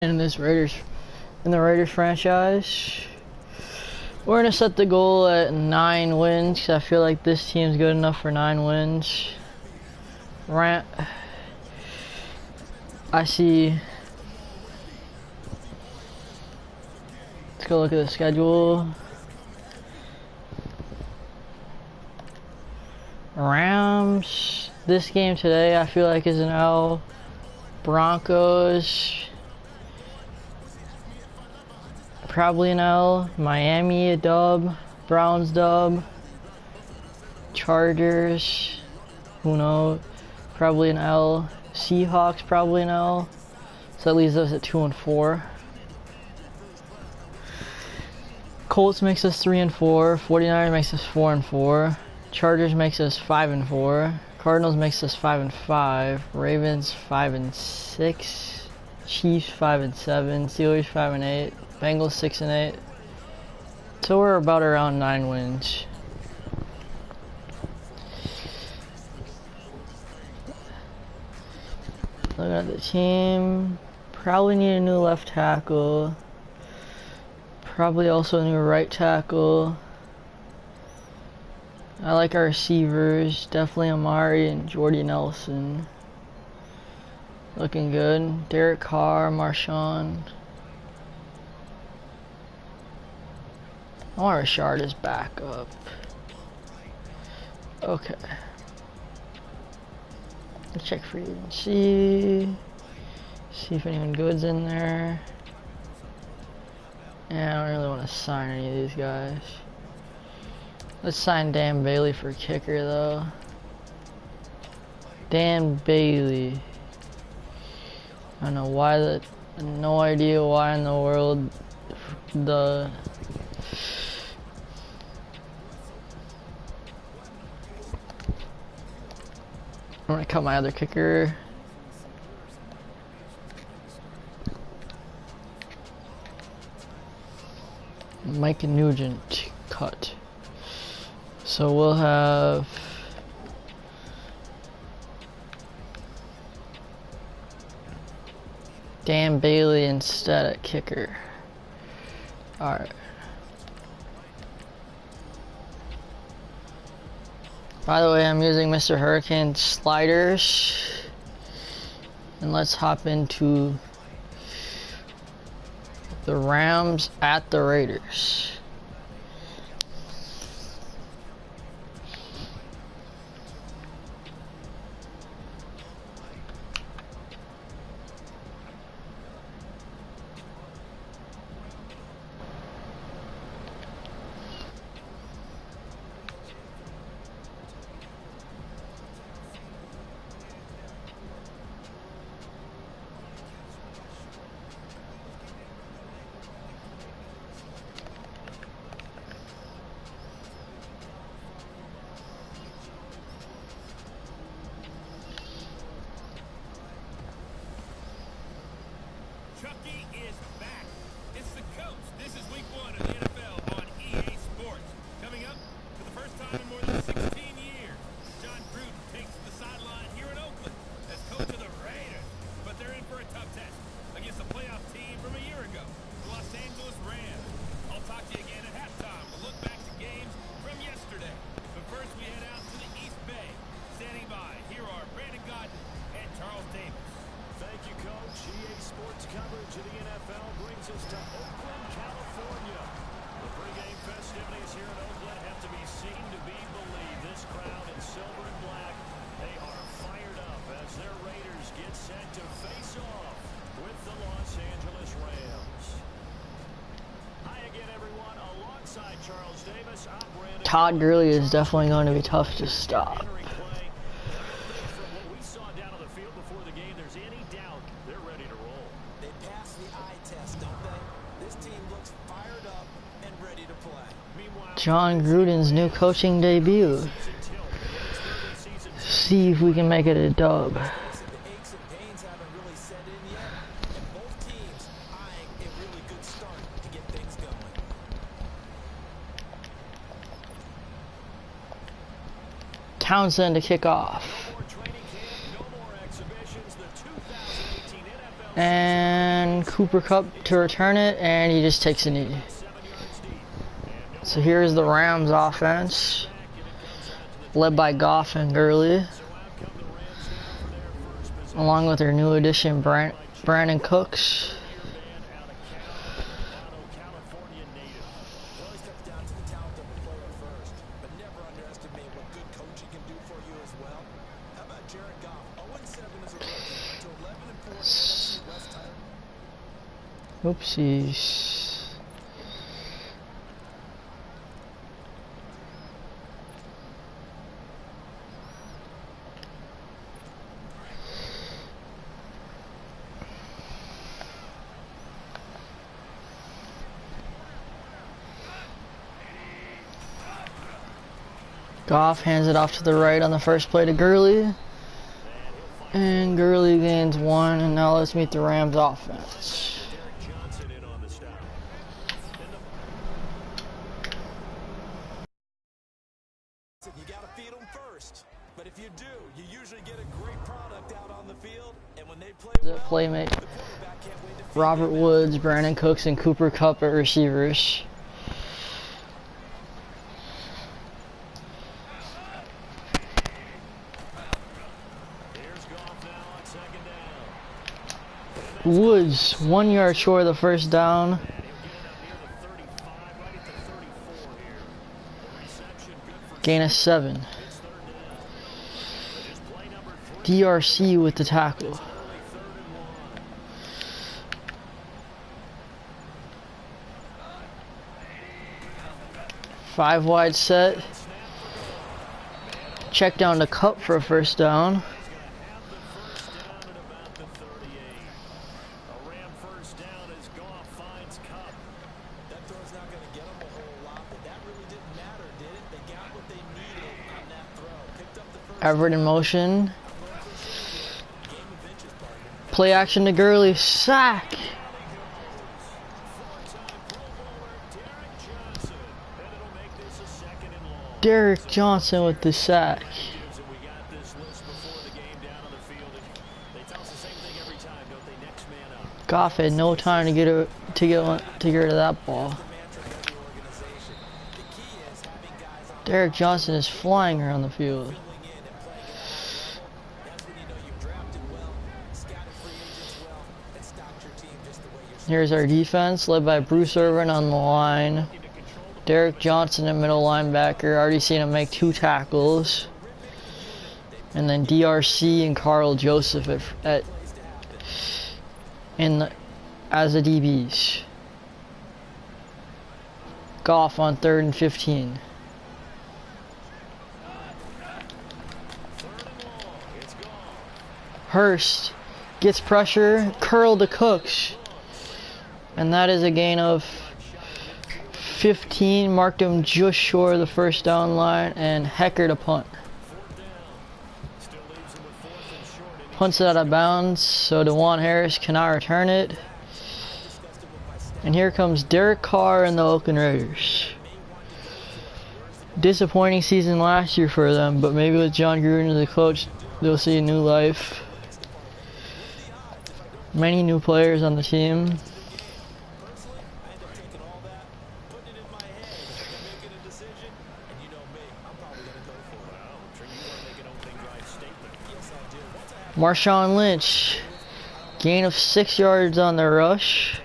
in the Raiders franchise. We're gonna set the goal at 9 wins because I feel like this team's good enough for 9 wins. I see. Let's go look at the schedule. Rams. This game today I feel like is an L. Broncos. Probably an L. Miami a dub. Browns dub. Chargers. Who knows? Probably an L. Seahawks probably an L. So that leaves us at 2 and 4. Colts makes us 3 and 4. 49ers makes us 4 and 4. Chargers makes us 5 and 4. Cardinals makes us 5 and 5. Ravens 5 and 6. Chiefs 5 and 7. Steelers 5 and 8. Bengals 6 and 8. So we're about around 9 wins. Look at the team. Probably need a new left tackle. Probably also a new right tackle. I like our receivers. Definitely Amari and Jordy Nelson. Looking good. Derek Carr, Marshawn. I want Rashard as backup. Okay. Let's check free agency. See if anyone good's in there. Yeah, I don't really want to sign any of these guys. Let's sign Dan Bailey for kicker though. Dan Bailey. I don't know why that. No idea why in the world the. I'm gonna cut my other kicker. Mike Nugent cut. So we'll have Dan Bailey instead at kicker. Alright. By the way, I'm using Mr. Hurricane sliders. And let's hop into the Rams at the Raiders. Todd Gurley is definitely going to be tough to stop. John Gruden's new coaching debut. See if we can make it a dub. Townsend to kick off. And and Cooper Kupp to return it, and he just takes a knee. So here's the Rams offense, led by Goff and Gurley, along with their new addition Brandon Cooks. Oopsies. Goff hands it off to the right on the first play to Gurley. And Gurley gains 1, and now let's meet the Rams offense. You gotta feed them first, but if you do, you usually get a great product out on the field, and when they play well, Playmate the quarterback can't wait to feed Robert them. Woods, Brandon Cooks, and Cooper Kupp at receivers. Woods 1 yard short of the first down. Gain of 7. DRC with the tackle. Five wide set. Check down to Kupp for a first down. Everett in motion. Play action to Gurley. Sack. Derek Johnson with the sack. Goff had no time to get rid of that ball. Derek Johnson is flying around the field. Here's our defense, led by Bruce Irvin on the line. Derek Johnson, a middle linebacker. Already seen him make 2 tackles. And then DRC and Carl Joseph as the DBs. Goff on 3rd and 15. Hurst gets pressure, curl to Cooks. And that is a gain of 15. Marked him just short of the first down line, and Hecker to punt. Punts it out of bounds, so DeJuan Harris cannot return it. And here comes Derek Carr and the Oakland Raiders. Disappointing season last year for them, but maybe with John Gruden as the coach, they'll see a new life. Many new players on the team. Marshawn Lynch, gain of 6 yards on the rush.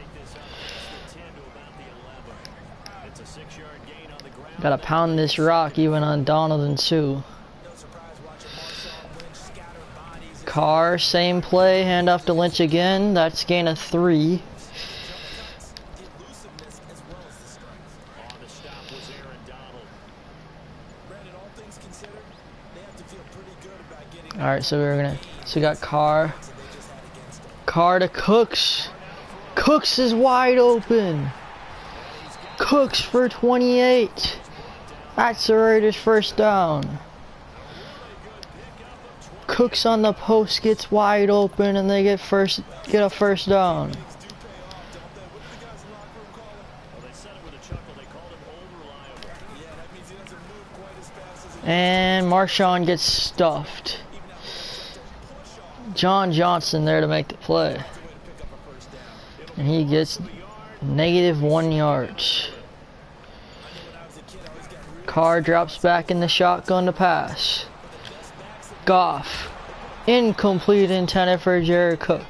Gotta pound this rock even on Donald and Sue. Carr, same play, handoff to Lynch again. That's gain of 3. Alright, so we got Carr. Carr to Cooks. Cooks is wide open. Cooks for 28. That's the Raiders' first down. Cooks on the post gets wide open, and they get a first down. And Marshawn gets stuffed. John Johnson there to make the play. And he gets -1 yards. Carr drops back in the shotgun to pass. Goff. Incomplete, intended for Jared Cook.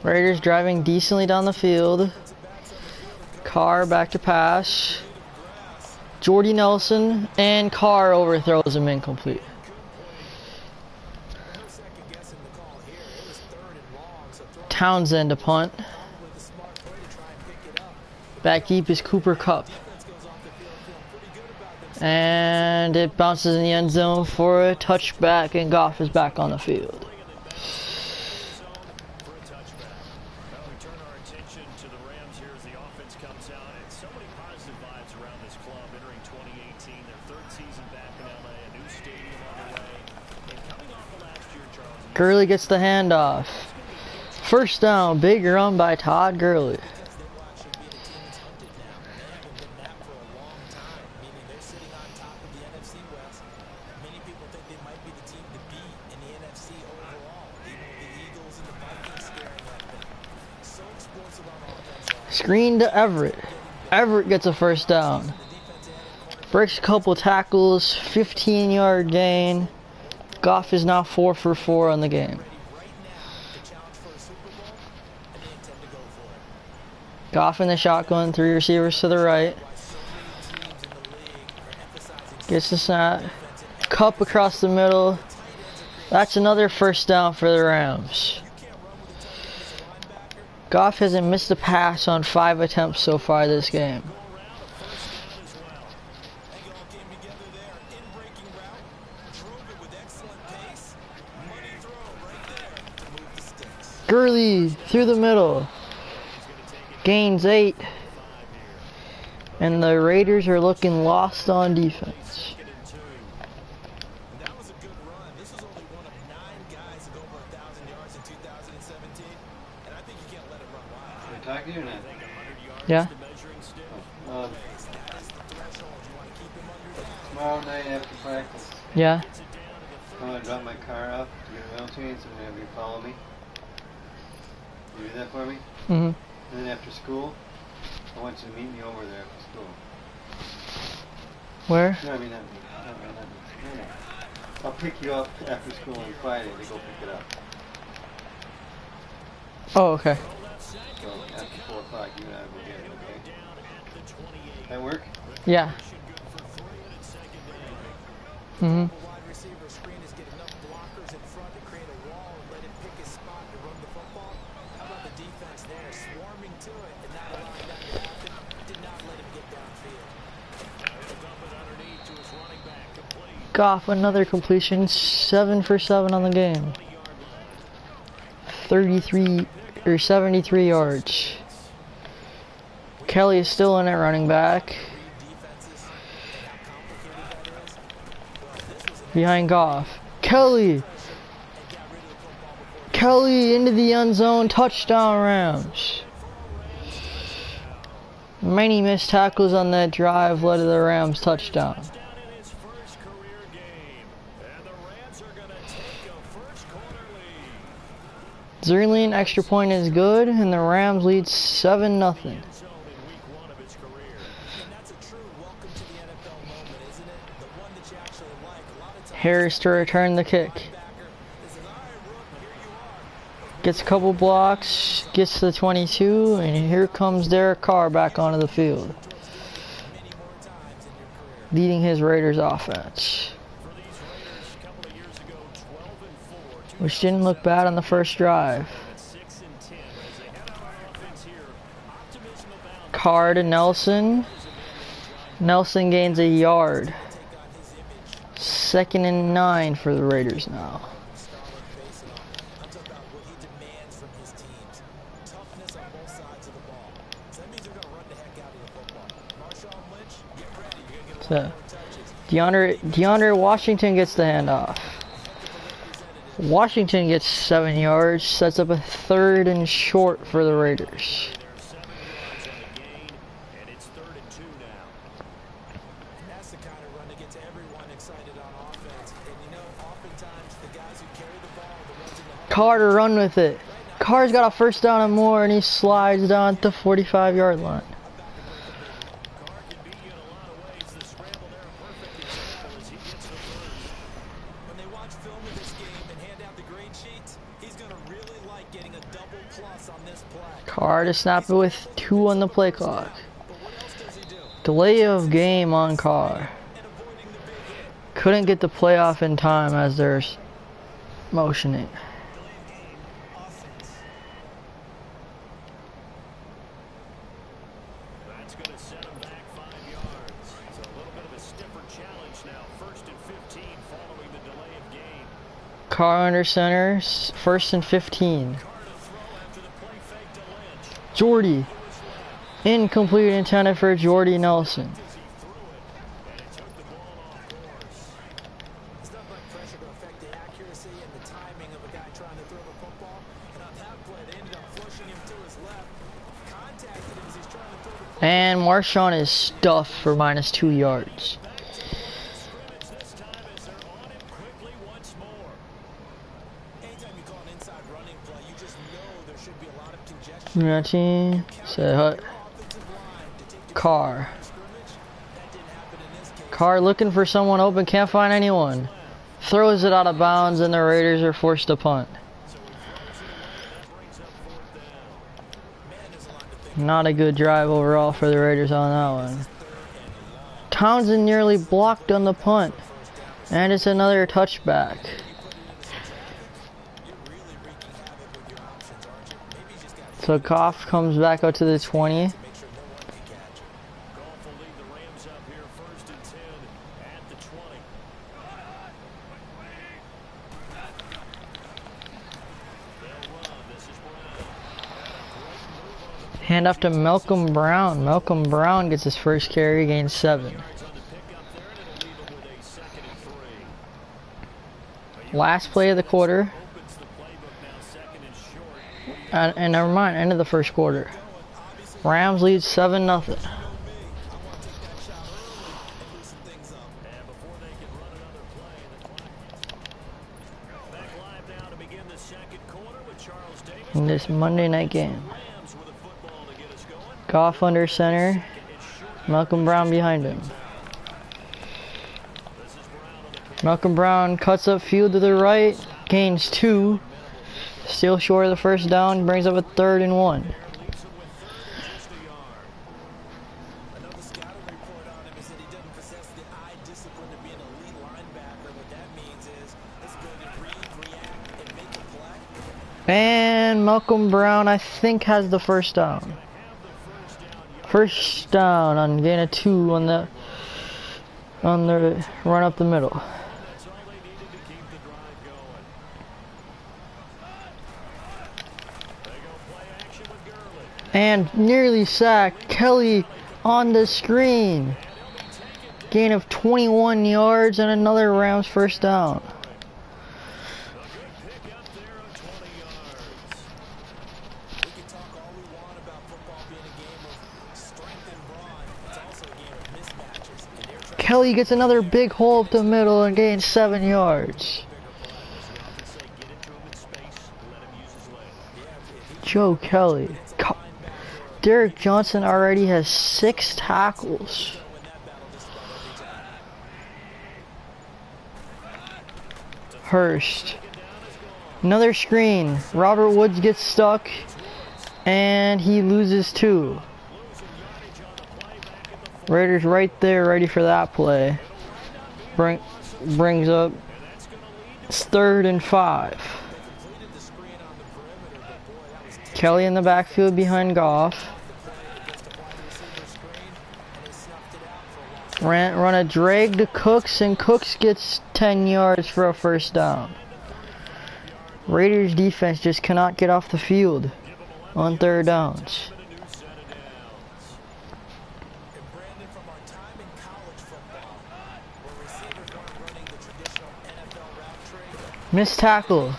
Raiders driving decently down the field. Carr back to pass. Jordy Nelson, and Carr overthrows him, incomplete. Townsend to punt. Back deep is Cooper Kupp. And it bounces in the end zone for a touchback, and Goff is back on the field. Gurley gets the handoff. First down, big run by Todd Gurley. Screen to Everett. Everett gets a first down. Breaks a couple tackles, 15-yard gain. Goff is now 4 for 4 on the game. Goff in the shotgun, 3 receivers to the right. Gets the snap. Kupp across the middle. That's another first down for the Rams. Goff hasn't missed a pass on 5 attempts so far this game. Gurley through the middle. Gains 8. And the Raiders are looking lost on defense. That was a good run. This was only one of 9 guys to go over 1,000 yards in 2017, and I think you can't let it run wild. Can I talk to you or not? Yeah. Tomorrow night after practice, Yeah. I'm going to drop my car off to get around to you, and so have you follow me. You do that for me? Mhm. And then after school, I want you to meet me over there after school. Where? No, I mean, not me. No. I'll pick you up after school on Friday to go pick it up. Oh, okay. So after 4 o'clock, you and I will get it, okay? That work? Yeah. Mhm. Wide receiver screen is getting enough blockers in front to create a wall and let him pick his spot to run the football. How about the defense there, swarming to it and not allowing that to happen? Did not let him get downfield. Goff, another completion, 7 for 7 on the game. 33 or 73 yards. Kelly is still in at running back. Behind Goff. Kelly into the end zone, touchdown Rams. Many missed tackles on that drive led to the Rams touchdown. Zerline extra point is good, and the Rams lead 7-0. Harris to return the kick. Gets a couple blocks, gets to the 22, and here comes Derek Carr back onto the field, leading his Raiders offense, which didn't look bad on the first drive. Carr to Nelson. Nelson gains a yard. 2nd and 9 for the Raiders now. So, DeAndre Washington gets the handoff. Washington gets 7 yards, sets up a 3rd and short for the Raiders. Carter run with it. Carter's got a first down and more, and he slides down to 45-yard line. When they watch film of this game and hand out the grade sheets, he's going to really like getting a double plus on this play. Carter snap it with 2 on the play clock. But what else does he do? Delay of game on Carr. And avoiding the big hit. Couldn't get the playoff in time as they're motioning. That's going to set him back 5 yards. It's a little bit of a stiffer challenge now. 1st and 15 following the delay of game. Carr under center, 1st and 15. Carr to throw after the play fake to Lynch. Jordy. Incomplete, intended for Jordy Nelson. As he threw it, and it took the ball off course. There's not much pressure to affect the accuracy and the timing of a guy trying to throw the football. And on that play, they ended up flushing him to his left. Contacted him as he's trying to throw the football. And Marshawn is stuffed for -2 yards. Back to the line of scrimmage this time as they're on him quickly once more. Anytime you call an inside running play, you just know there should be a lot of congestion. Routine. Say hut. Offensive line to take Carr. scrimmage. That didn't happen in this case. Carr looking for someone open, can't find anyone. Throws it out of bounds, and the Raiders are forced to punt. So he throws it away, and that brings up 4th down. Man, there's a lot to think. Not a good drive overall for the Raiders on that one. Townsend nearly blocked on the punt. And it's another touchback. So Goff comes back out to the 20. Make sure no one can catch him. Goff will lead the Rams up here 1st and 10 at the 20. They'll run. This is Brown. Hand off to Malcolm Brown. Malcolm Brown gets his first carry, gains 7. Yards on the pickup there, and it'll leave them with a 2nd and 3. Last play of the quarter. Opens the playbook now, 2nd and short. And never mind, end of the first quarter. Rams lead 7-0. And before they can run another play, the clock. Back live now to begin the 2nd quarter with Charles Davis. In this Monday night game. Rams with a football to get us going. Goff under center. Malcolm Brown behind him. This is Brown on the Malcolm Brown cuts up field to the right, gains 2. Still short of the first down, brings up a 3rd and 1. leaves him with 3rd and just a yard. Another scouting report on him is that he doesn't possess the eye discipline to be an elite linebacker. What that means is his ability to read, react, and make a play. And Malcolm Brown, I think, has the first down. First down on gain of 2 on the run up the middle. That's all they needed to keep the drive going. They go play action with Gurley. And nearly sacked. Kelly on the screen. Gain of 21 yards and another Rams first down. A good pick up there on 20 yards. We can talk all we want about football being a game of strength and brawn. It's also a game of mismatches. And they're trying Kelly gets another big hole up the middle and gains 7 yards. To say get into him in space, let him use his leg. Joe Kelly. Derek Johnson already has 6 tackles. to win that battle just about every time. Hurst. Another screen. Robert Woods gets stuck. And he loses 2. Raiders right there, ready for that play. Brings up. It's 3rd and 5. Completed the screen on the perimeter, but boy, that was tough Kelly in the backfield behind Goff. to play against a wide receiver screen, and he snuffed it out for a loss. Run a drag to Cooks, and Cooks gets 10 yards for a first down. Raiders defense just cannot get off the field on 3rd downs. A new set of downs. And Brandon, from our time in college football, where receivers weren't running the traditional NFL route tree, Missed tackle.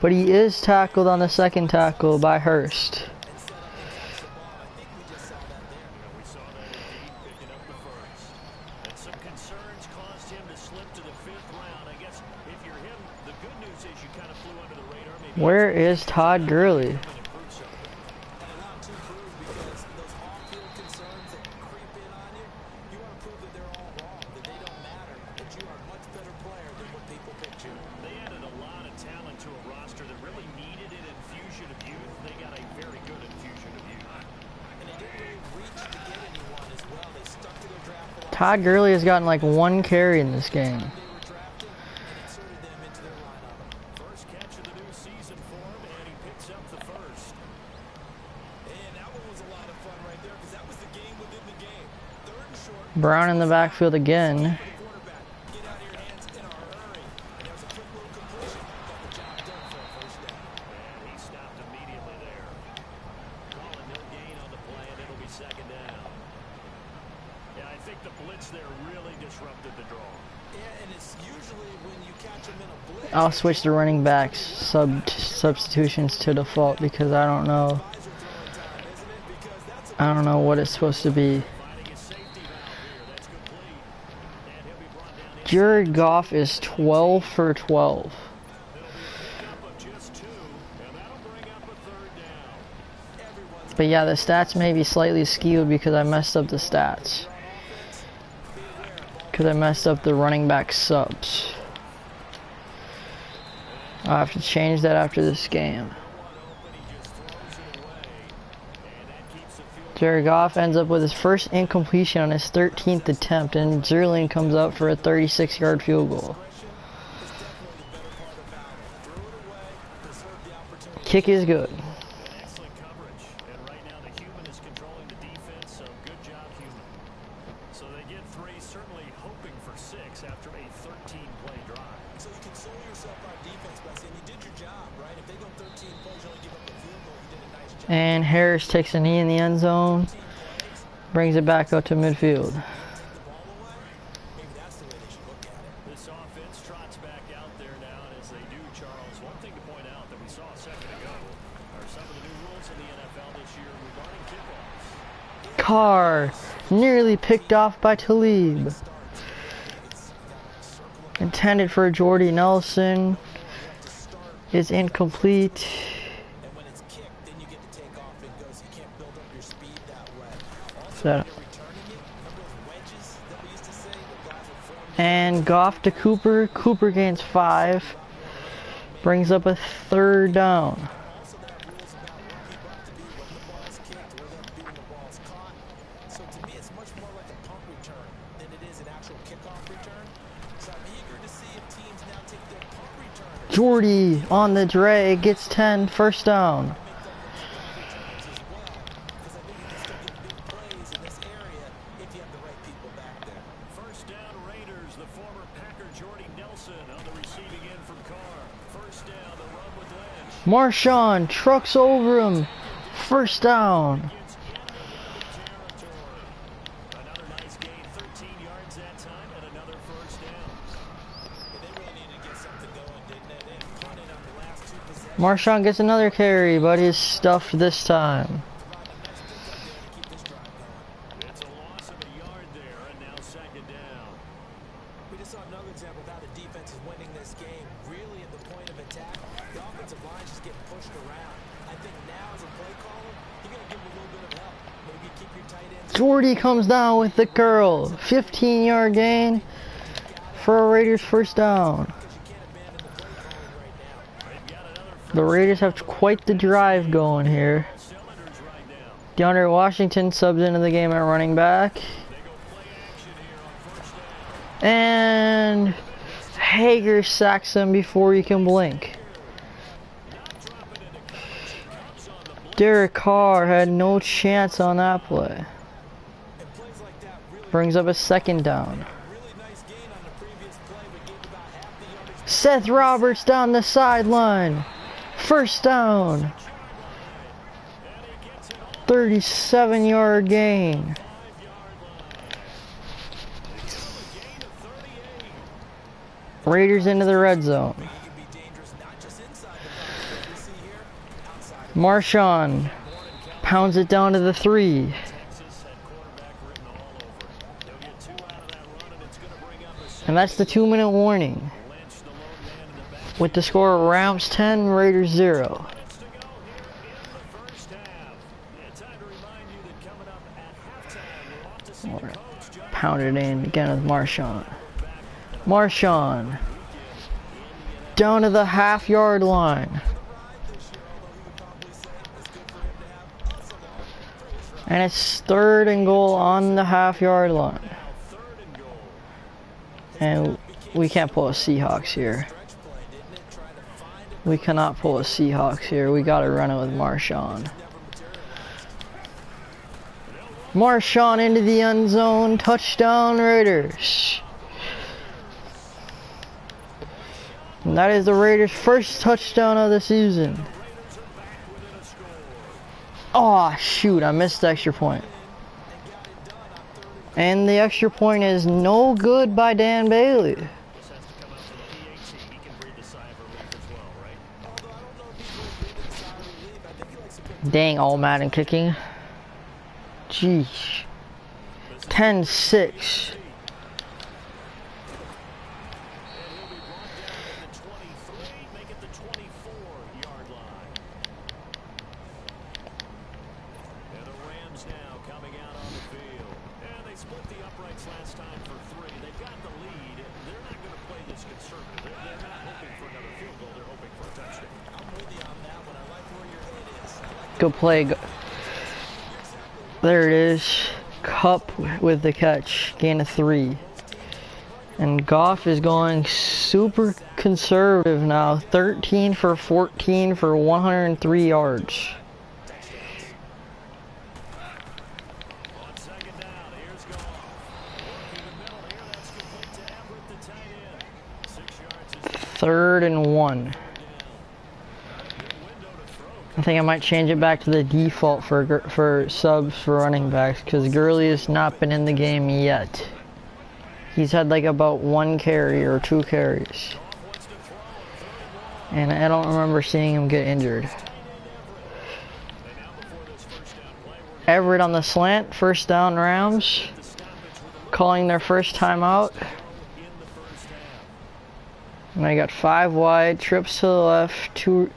But he is tackled on the 2nd tackle by Hurst. and set up the defensive ball. I think we just saw that there. We saw that indeed, picking up the first. And some concerns caused him to slip to the 5th round. I guess if you're him, the good news news is you kind of flew under the radar. Maybe Where is Todd Gurley? And allowed to prove because those off-field concerns that creep in on you, you want to prove that they're all wrong, that they don't matter, that you are a much better player than what people picture. they added a lot of talent to a roster that really needed an infusion of youth. They got a very good infusion of youth. And they didn't really reach to get anyone as well. They stuck to their draft philosophy. Todd Gurley has gotten like 1 carry in this game. They were drafted and inserted them into their lineup. First catch of the new season for him, and he picks up the first. And that one was a lot of fun right there because that was the game within the game. Third and short. Brown in the backfield again. For the quarterback. Get out of your hands in a hurry. And there was a quick little completion. Got the job done for a first down. And he stopped immediately there. Calling no gain on the play, and it'll be second down. Yeah, I think the blitz there really disrupted the draw. Yeah, and it's usually when you catch them in a blitz. I'll switch the running backs substitutions to default because I don't know. I don't know what it's supposed to be. Finding a safety valve here. That's complete. And he'll be brought down. Jared Goff is 12 for 12. It'll be a pickup of just 2, and that'll bring up a third down. But yeah, the stats may be slightly skewed because I messed up the stats. Because I messed up the running back subs. I'll have to change that after this game. Jared Goff ends up with his first incompletion on his 13th attempt, and Zerling comes up for a 36-yard field goal. Kick is good. Excellent coverage. And right now the human is controlling the defense, so good job, human. So they get 3, certainly hoping for 6 after a 13-play drive. So you console yourself on defense by saying you did your job, right? If they go 13 plays, you only give up a field goal, you did a nice job. And Harris takes a knee in the end zone. Brings it back out to midfield. Take the ball away, maybe that's the way they should look at it. This offense trots back out there now, and as they do, Charles, one thing to point out that we saw a second ago are some of the new rules in the NFL this year regarding kickoffs. Carr nearly picked off by Talib. Intended for Jordy Nelson. Is incomplete. And when it's kicked, then you get to take off and go, so you can't build up your speed that way. Also, That- when you're returning it, remember those wedges that we used to say? The guys would form And Goff to Cooper. Cooper gains 5. Brings up a third down. also that rules about where people have to be when the ball's kicked, where they have to be when the ball's caught. So to me, it's much more like a punt return than it is an actual kickoff return. So I'm eager to see if teams now take their punt returners. Jordy on the drag gets 10. First down. Make them returns as well, because I think you can still get big plays in this area if you have the right people back there. First down, Raiders. The former Packer Jordy Nelson on the receiving end from Carr. First down, the run with Lynch. Marshawn trucks over him. First down. Gets into the territory. Another nice gain, 13 yards that time, and another first down. But they really needed to get something going, didn't they? They punted on the last 2 possessions. Marshawn gets another carry, but he's stuffed this time. Provide a nice pickup there to keep this drive going. It's a loss of a yard there, and now second down. We just saw another example of how the defense is winning this game, really at the point of attack. The offensive line's just getting pushed around. I think now as a play caller, you're going to give them a little bit of help. Maybe keep your tight ends. Jordy comes down with the curl. 15-yard gain for a Raiders first down. Because you can't abandon the play calling right now. They've got another The Raiders have quite the drive going here. cylinders right now. DeAndre Washington subs into the game at running back. They go play action here on first down. And Hager sacks him before he can blink. Dropping into coverage. He comes on the blitz. Derek Carr had no chance on that play. And plays like that really, Brings up a second down. really nice gain on the previous play, but gave about half the yardage. Seth Roberts down the sideline. First down. And he gets it all 37-yard gain. 5-yard line. They go a gain of 38. Raiders into the red zone. He can be dangerous not just inside the box, but we see here, outside of Marshawn pounds it down to the 3. Texas had quarterback written all over it. They'll get 2 out of that run, and it's going to bring up a And that's the 2-minute warning. Lynch, the lone man in the back. with the score Rams 10, Raiders 0. Minutes to go here in the first half. And time to remind you that coming up at halftime, we're off to see the coach, John. Pounded in again with Marshawn. Marshawn down to the half-yard line. And it's 3rd and goal on the half-yard line. And we can't pull a Seahawks here. We cannot pull a Seahawks here. We gotta run it with Marshawn. Marshawn into the end zone. Touchdown Raiders. And that is the Raiders' first touchdown of the season. Oh shoot, I missed the extra point. And the extra point is no good by Dan Bailey. Dang, all Madden kicking. Jeez. 10-6. Good play. There it is. Cup with the catch. Gain of 3. And Goff is going super conservative now. 13 for 14 for 103 yards. Third and 1. I think I might change it back to the default for subs for running backs because Gurley has not been in the game yet. He's had like about 1 carry or 2 carries. And I don't remember seeing him get injured. Everett on the slant, first down Rams. Calling their first timeout. And I got 5 wide, trips to the left, two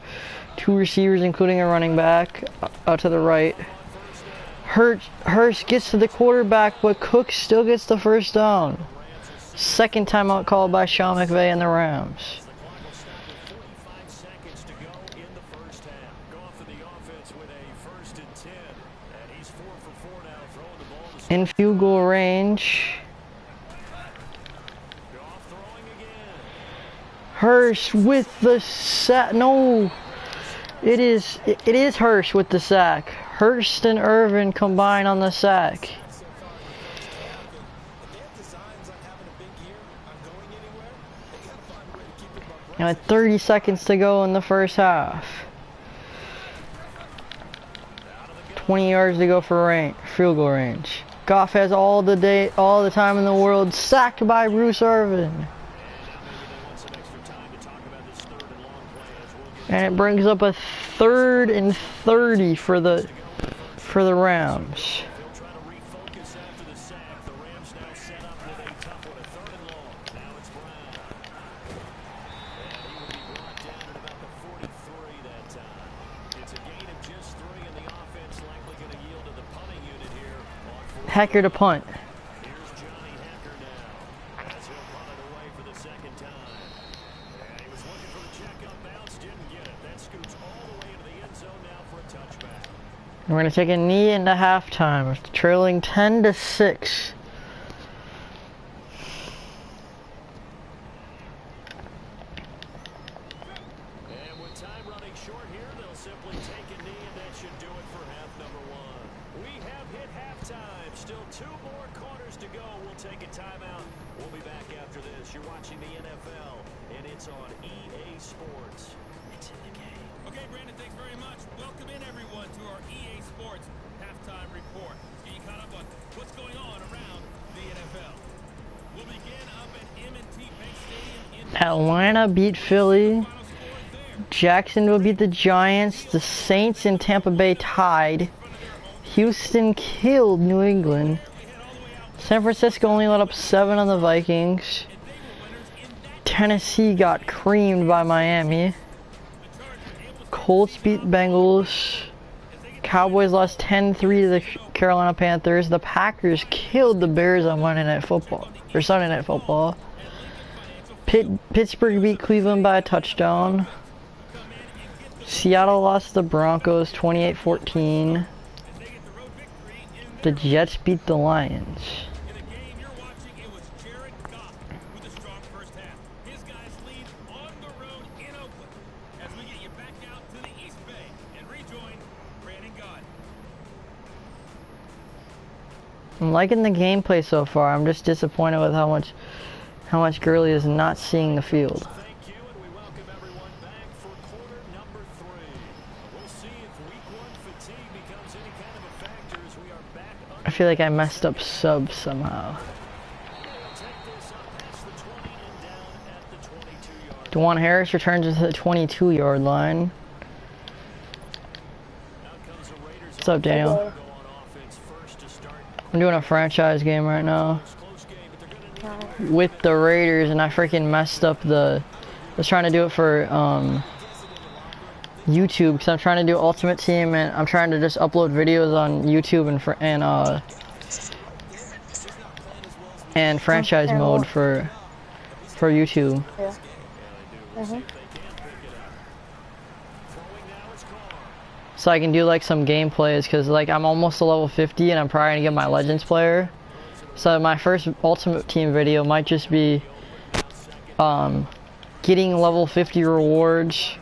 receivers including a running back out to the right. Hurst gets to the quarterback, but Cook still gets the first down. Second timeout called by Sean McVay and the Rams. In field goal range. Hurst with the sack. No, it is Hurst with the sack. Hurst and Irvin combine on the sack. Now 30 seconds to go in the first half. 20 yards to go for field goal range. Goff has all the time in the world. Sacked by Bruce Irvin. And it brings up a 3rd and 30 for the Rams. Hacker to punt. We're going to take a knee into halftime, trailing 10-6. And with time running short here, they'll simply take a knee, and that should do it for half number 1. We have hit halftime. Still 2 more quarters to go. We'll take a timeout. We'll be back after this. You're watching the NFL, and it's on EA Sports. It's in the game. Okay, Brandon, thanks very much. Welcome in, everyone, to our EA Sports halftime report. Get you caught up on what's going on around the NFL. We'll begin up at M&T Bank Stadium in Atlanta beat Philly. Jacksonville beat the Giants. The Saints and Tampa Bay tied. Houston killed New England. San Francisco only let up 7 on the Vikings. Tennessee got creamed by Miami. Colts beat Bengals. Cowboys lost 10-3 to the Carolina Panthers. The Packers killed the Bears on Monday Night Football, or Sunday Night Football. Pittsburgh beat Cleveland by a touchdown. Seattle lost to the Broncos 28-14. The Jets beat the Lions. In the game you're watching, it was Jared Goff with a strong first half. His guys lead on the road in Oakland. As we get you back out to the East Bay and rejoin Brandon God. I'm liking the gameplay so far. I'm just disappointed with how much Gurley is not seeing the field. Thank you, and we welcome everyone back for quarter number 3. We'll see if week 1 fatigue becomes any kind of a factor as we are back I feel like I messed up subs somehow. Dewan Harris returns to the 22-yard line. What's up, Daniel? I'm doing a franchise game right now with the Raiders, and I freaking messed up I was trying to do it for YouTube, because I'm trying to do Ultimate Team, and I'm trying to just upload videos on YouTube and franchise mode for YouTube. Yeah. So I can do like some gameplays, because like I'm almost to level 50 and I'm probably gonna get my Legends player. So my first Ultimate Team video might just be getting level 50 rewards.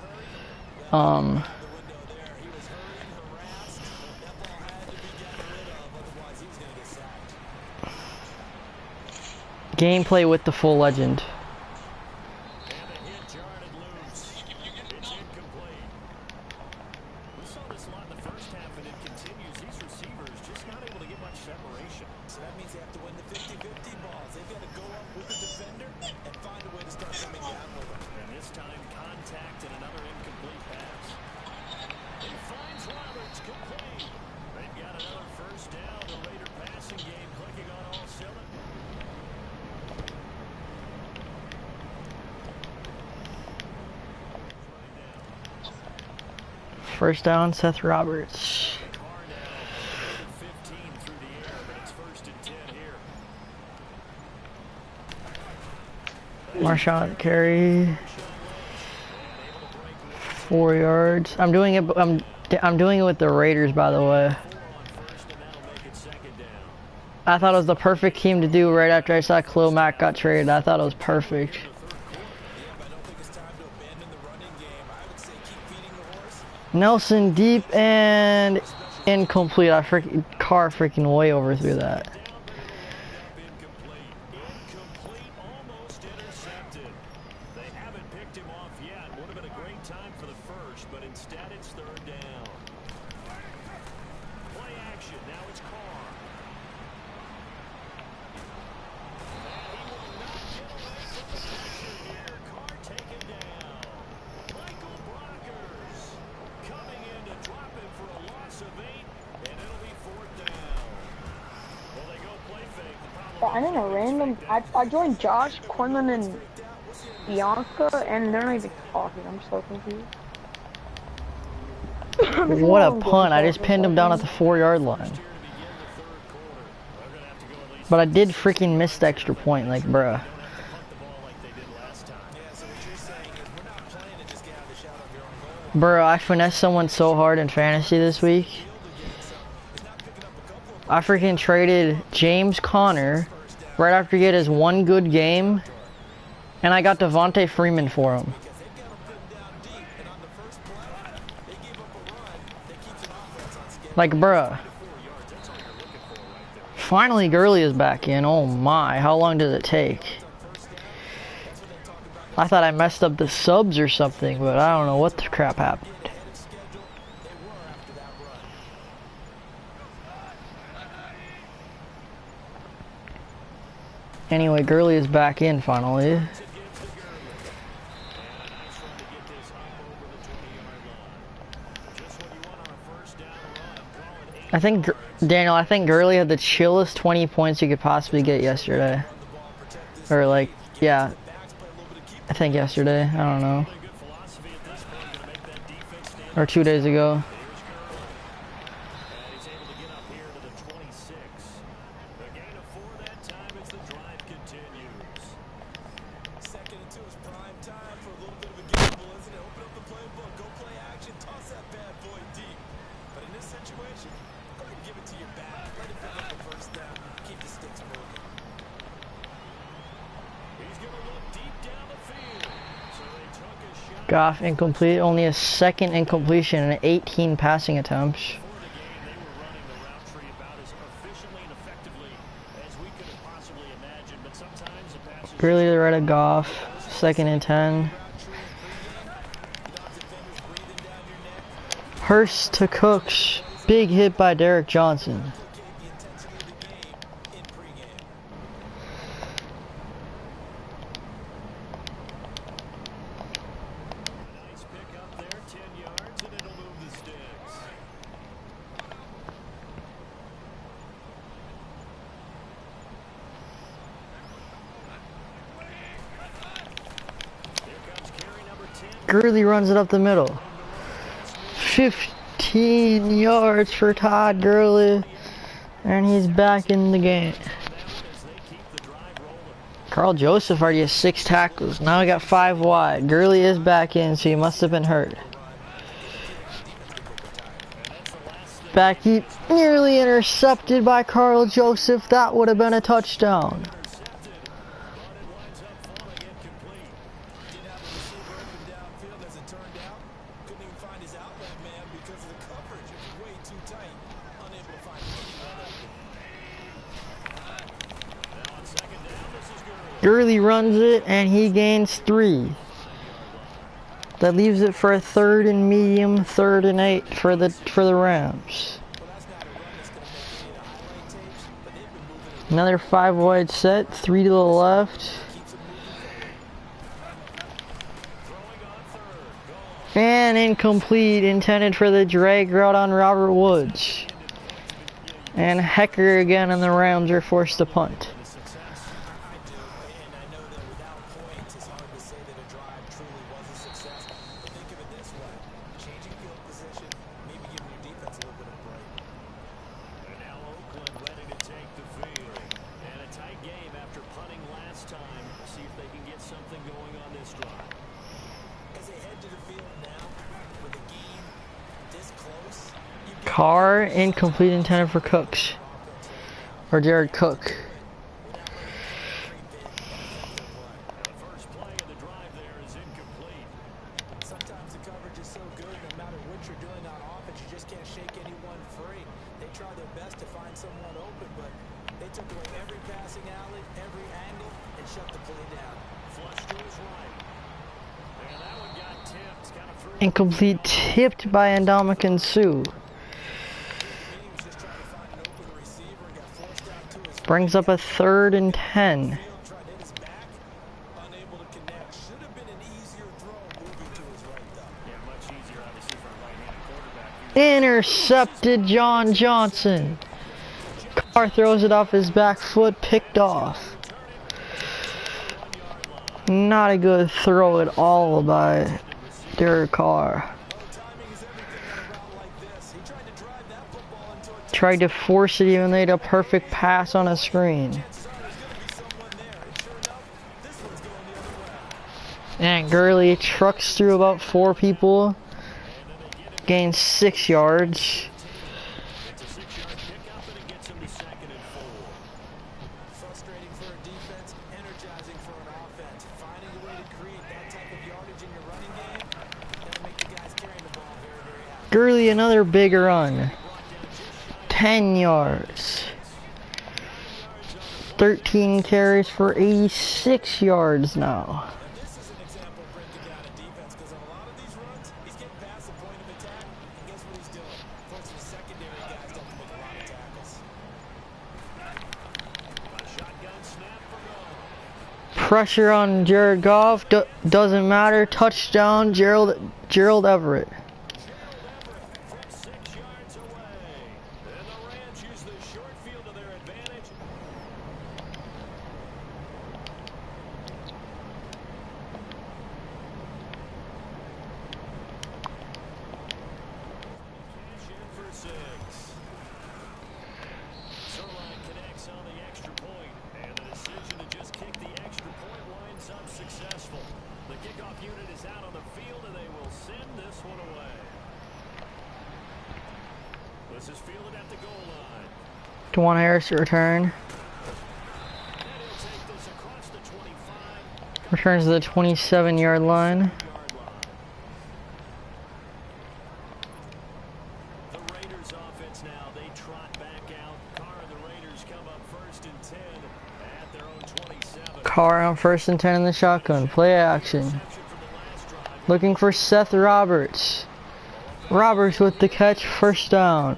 Gameplay with the full legend. So that means they have to win the 50-50 balls. They've got to go up with the defender and find a way to start coming down with them. And this time, contact and another incomplete pass. He finds Roberts complete. They've got another first down. The Raider passing game clicking on all cylinders. First down, Seth Roberts. Marshawn carry 4 yards. I'm doing it with the Raiders, by the way. I thought it was the perfect team to do right after I saw Khalil Mack got traded. I thought it was perfect. Nelson deep and incomplete. Carr freaking way overthrew that. I'm in a random. I joined Josh, Quinlan, and Bianca, and they're not even talking. I'm so confused. What a punt. I just pinned him down at the 4-yard line. But I did freaking miss the extra point, like, bruh. Bruh, I finessed someone so hard in fantasy this week. I freaking traded James Conner right after he had his one good game, and I got Devontae Freeman for him. Like, bruh. Finally, Gurley is back in. Oh my, how long does it take? I thought I messed up the subs or something, but I don't know what the crap happened. Anyway, Gurley is back in finally. I think, Daniel, I think Gurley had the chillest 20 points you could possibly get yesterday. Or like, yeah. I think yesterday. I don't know. Really good philosophy at this point, going to make that defense stand. Or 2 days ago. Here's Gurley. And he's able to get up here to the 26. A gain of 4 that time as the drive continues. 2nd and 2 is prime time for a little bit of a gamble, isn't it? Open up the playbook, go play action, toss that bad boy deep. But in this situation, go ahead and give it to your back. Let it pick up the first down. Keep the sticks moving. He's going to look deep down the field. So they took a shot. Goff incomplete. Only a second incompletion and 18 passing attempts. Before the game, they were running the route tree about as efficiently and effectively as we could have possibly imagined. But sometimes the passes Gurley to the right of Goff. 2nd and 10. Hurst to Cooks. Big hit by Derek Johnson. The intensity of the game in pregame. nice pick up there, 10 yards, and it'll move the sticks. Here comes carry number 10. Gurley runs it up the middle. 15 yards for Todd Gurley. And he's back in the game. As they keep the drive rolling. Carl Joseph already has 6 tackles. Now we got 5 wide. Gurley is back in, so he must have been hurt. Back deep, nearly intercepted by Carl Joseph. That would have been a touchdown. Intercepted, but it winds up falling incomplete. Didn't have a receiver open downfield as it turned out. Couldn't even find his outlet man because of the coverage. It was way too tight. Unable to find anyone open. Now on 2nd down, this is Gurley. Gurley runs it, and he gains 3. That leaves it for a 3rd and medium, 3rd and 8 for the Rams. Well, that's not a run that's going to make any of the highlight tapes, but they've been moving it. Another 5 wide set, 3 to the left. Keeps it moving. Throwing on 3rd. Gone. And incomplete, intended for the drag route on Robert Woods. And Hecker again, and the Rams are forced to punt. The success. I do, and I know that without points, it's hard to say that a drive truly was a success. But think of it this way. Changing field position, maybe giving your defense a little bit of a break. And now Oakland ready to take the field. And a tight game after punting last time. See if they can get something going on this drive. As they head to the field now, with a game this close, you get Carr, incomplete, intended for Cooks. Or Jared Cook. And the first play of the drive there is incomplete. sometimes the coverage is so good, no matter what you're doing on offense, you just can't shake anyone free. They try their best to find someone open, but they took away every passing alley, every angle, and shut the play down. Flush to his right. And that one got tipped. Kind of threw Incomplete, tipped by Ndamukong Suh. He was just trying to find an open receiver and got forced out to his Brings up a 3rd and 10. field, tried to hit his back, unable to connect. Should have been an easier throw moving to his right, though. Yeah, much easier, obviously, for a right-handed quarterback. Intercepted John Johnson. Carr throws it off his back foot, picked off. Not a good throw at all by Derek Carr. Timing is everything on a route like this. He tried to drive that football into a Tried to force it, even made a perfect pass on a screen. saw there's going to be someone there. And sure enough, this one's going the other way. And Gurley trucks through about 4 people. Gains 6 yards. It's a 6-yard pickup, and it gets him to 2nd and 4. Frustrating for a defense, energizing for an offense. Finding a way to create that type of yardage in your running game, that'll make the guys carrying the ball very, very happy. Gurley, another big run. 10 yards. 13 carries for 86 yards now. And this is an example of breaking down a defense, because on a lot of these runs, he's getting past the point of attack, and guess what he's doing? Forcing the secondary guys to have to make a lot of tackles. A shotgun snap for goal. Pressure on Jared Goff. Doesn't matter. Touchdown, Gerald Everett. From 6 yards away. And the Rams use the short field to their advantage. This is fielded at the goal line. Dwan Harris to return. And he'll take this across the 25. Returns to the 27-yard line. Yard line. The Raiders offense now, they trot back out. Carr and the Raiders come up 1st and 10 at their own 27. Carr on 1st and 10 in the shotgun. Play action. Reception from the last drive. Looking for Seth Roberts. Roberts with the catch, 1st down.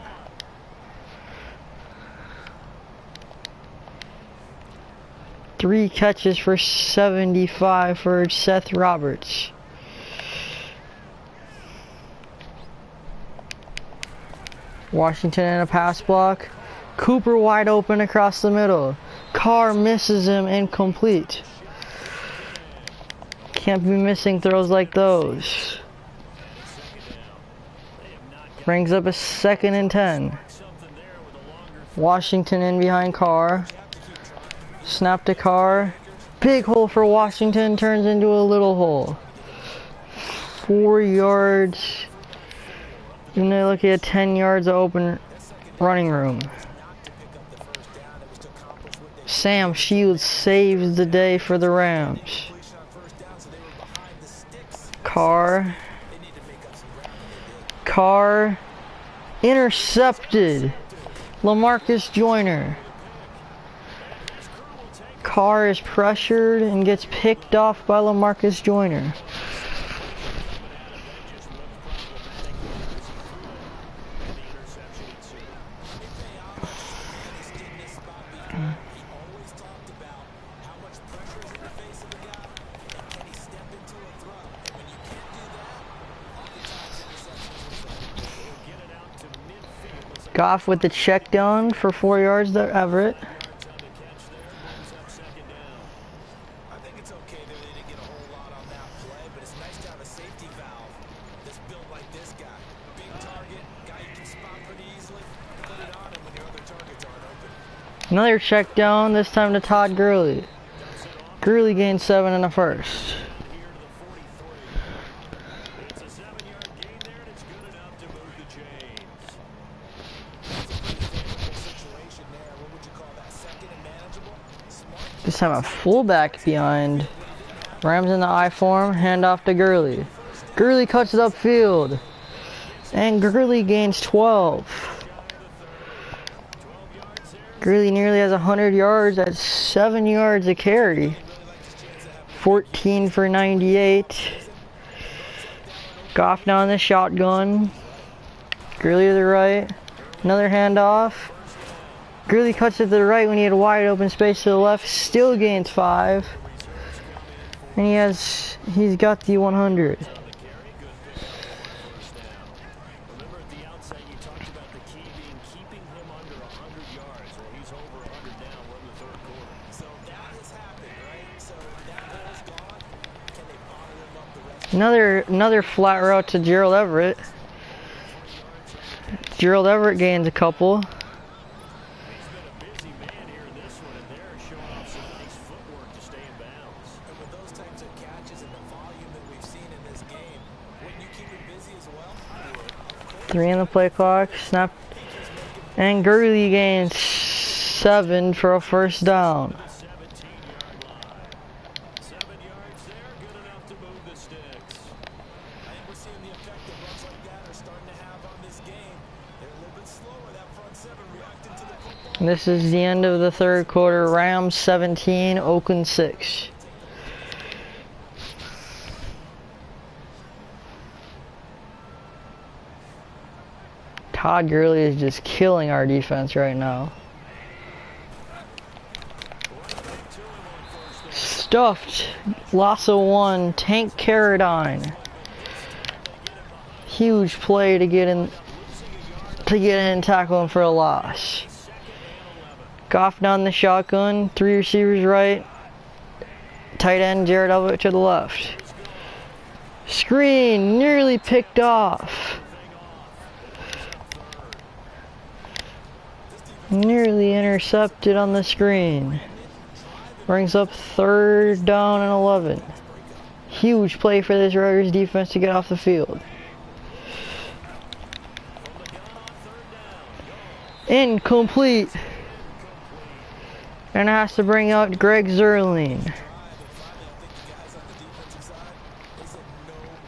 Three catches for 75 for Seth Roberts. Washington in a pass block. Cooper wide open across the middle. Carr misses him, incomplete. Can't be missing throws like those. Brings up a 2nd and 10. Washington in behind Carr. Snap to Carr. Big hole for Washington, turns into a little hole. 4 yards. And they're looking at 10 yards of open running room. Sam Shields saves the day for the Rams. Carr. Carr. Intercepted. LaMarcus Joyner. Carr is pressured and gets picked off by LaMarcus Joyner. Goff with the check down for 4 yards there, Everett. I think it's okay that they didn't get a whole lot on that play, but it's nice to have a safety valve that's built like this guy. Big target, guy you can spot pretty easily. Put it on him when your other targets aren't open. Another check down, this time to Todd Gurley. Gurley gained 7 in the first. It's a 7-yard gain there, and it's good enough to move the chains. Situation there, what would you call that? 2nd and manageable? Smart. This time a fullback behind. Rams in the I form, handoff to Gurley. Gurley cuts it upfield. And Gurley gains 12. Gurley nearly has 100 yards at 7 yards a carry. 14 for 98. Goff down the shotgun. Gurley to the right. Another handoff. Gurley cuts it to the right when he had wide open space to the left. Still gains 5. And he's got the 100. Remember at the outset you talked about the key being keeping him under 100 yards. Well, he's over 100 now. We're in the 3rd quarter. So that has happened, right? So that ball's gone. Can they bottle him up the rest? Another flat route to Gerald Everett. Gerald Everett gains a couple. He's been a busy man here in this one, and they're showing off some nice footwork to stay in bounds. And with those types of catches and the volume that we've seen in this game, wouldn't you keep it busy as well? I would. 3 in the play clock. Snap. And Gurley gains 7 for a 1st down. 17-yard line. 7 yards there, good enough to move the sticks. I think we're seeing the effect that runs like that are starting to have on this game. They're a little bit slower, that front 7 reacting to the football. And this is the end of the 3rd quarter. Rams 17, Oakland 6. Todd Gurley is just killing our defense right now. Stuffed. Loss of 1. Tank Carradine. Huge play to get in and tackle him for a loss. Goff down the shotgun. 3 receivers right. Tight end Jared Elliott to the left. Screen nearly picked off. Nearly intercepted on the screen. Brings up 3rd down and 11. Huge play for this Raiders defense to get off the field. Incomplete. And has to bring out Greg Zerling. Drive, and finally, I think the guys on the defensive side, they said no more.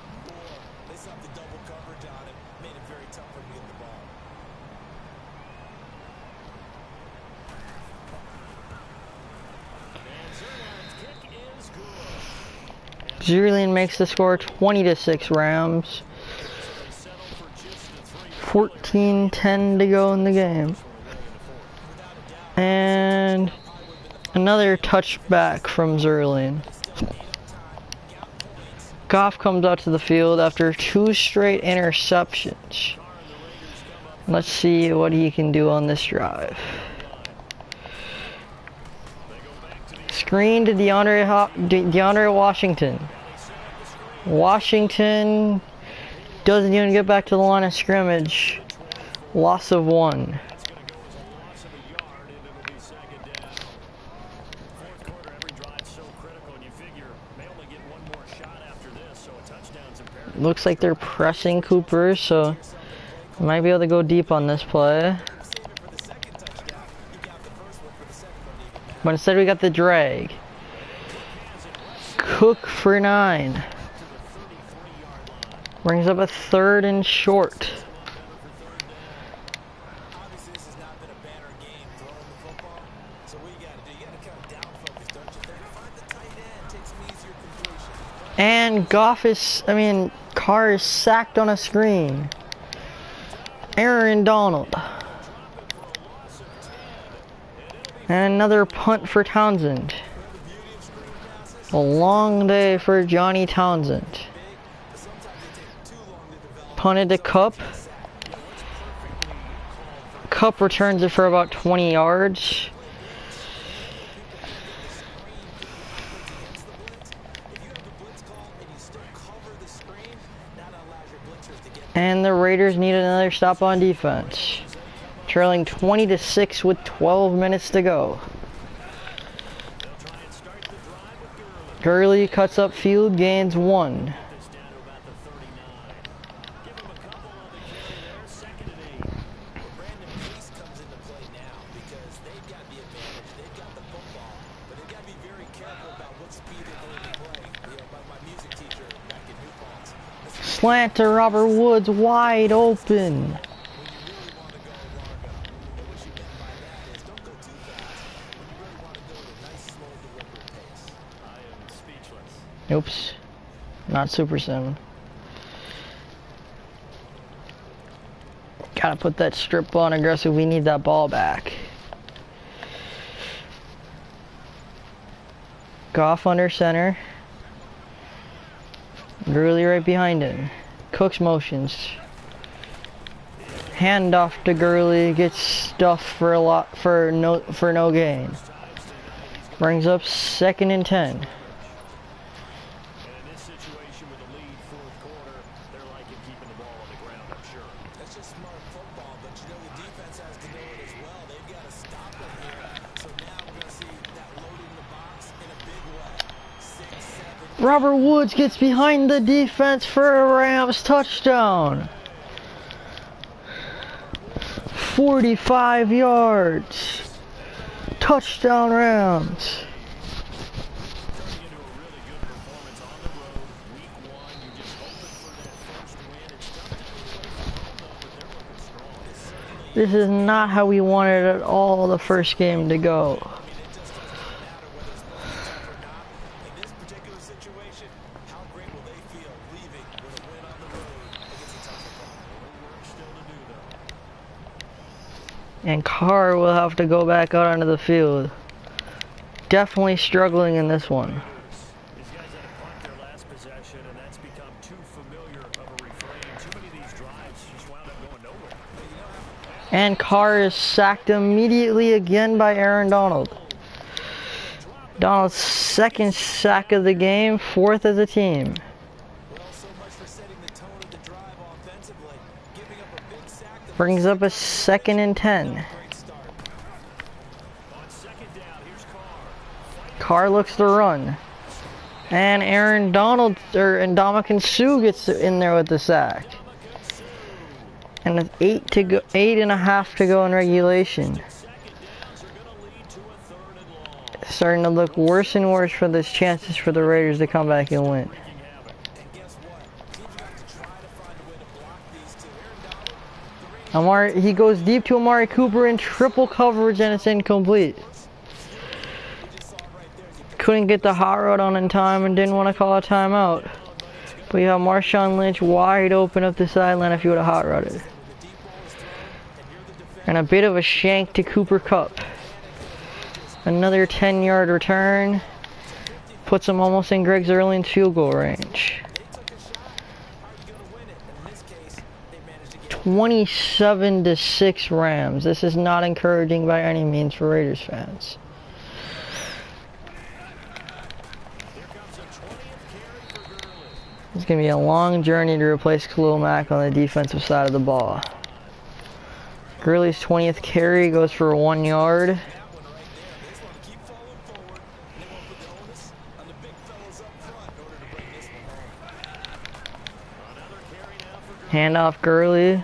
They stopped the double coverage on him, made it very tough for him to get the ball. And Zerline's kick is good. Zerling makes the score 20-6 Rams. They settle for just the 14-10 to go in the game. And another touchback from Zerling. Goff comes out to the field after 2 straight interceptions. Let's see what he can do on this drive. Screen to DeAndre Washington. Washington doesn't even get back to the line of scrimmage. Loss of 1. Looks like they're pressing Cooper, so might be able to go deep on this play. But instead we got the drag. Cook for 9. Brings up a 3rd and short. Obviously, this has not been a banner game throwing the football. So what you got to do? You got to kind of down focus, don't you think? Find the tight end, take some easier completions. And Carr is sacked on a screen. Aaron Donald. And another punt for Townsend. A long day for Johnny Townsend. Punted to Cup. Cup returns it for about 20 yards. And the Raiders need another stop on defense. Trailing 20-6 with 12 minutes to go. Gurley cuts up field, gains 1. Slant to Robert Woods, wide open. Oops, not Super Sim. Gotta put that strip on aggressive. We need that ball back. Goff under center. Gurley right behind him. Cooks motions. Handoff to Gurley, gets stuffed for no gain. Brings up 2nd and 10. Robert Woods gets behind the defense for a Rams touchdown. 45 yards. Touchdown Rams. This is not how we wanted at all the first game to go. And Carr will have to go back out onto the field. Definitely struggling in this one. These guys had to punt their last possession, and that's become too familiar of a refrain. Too many of these drives just wound up going nowhere. And Carr is sacked immediately again by Aaron Donald. Donald's 2nd sack of the game, 4th as a team. Brings up a 2nd and 10. Carr looks to run. And Aaron Donald, and Ndamukong Suh gets in there with the sack. And it's 8.5 to go in regulation. It's starting to look worse and worse for the chances for the Raiders to come back and win. And guess what? Teams got to try to find a way to block these two. Aaron Donald, the Raiders He goes deep to Amari Cooper in triple coverage and it's incomplete. Couldn't get the hot route on in time and didn't want to call a timeout. But you have Marshawn Lynch wide open up the sideline if you would have hot routed. And a bit of a shank to Cooper Kupp. Another 10-yard return. Puts him almost in Greg Zerling's field goal range. 27-6 Rams. This is not encouraging by any means for Raiders fans. It's going to be a long journey to replace Khalil Mack on the defensive side of the ball. Gurley's 20th carry goes for 1 yard. Handoff Gurley.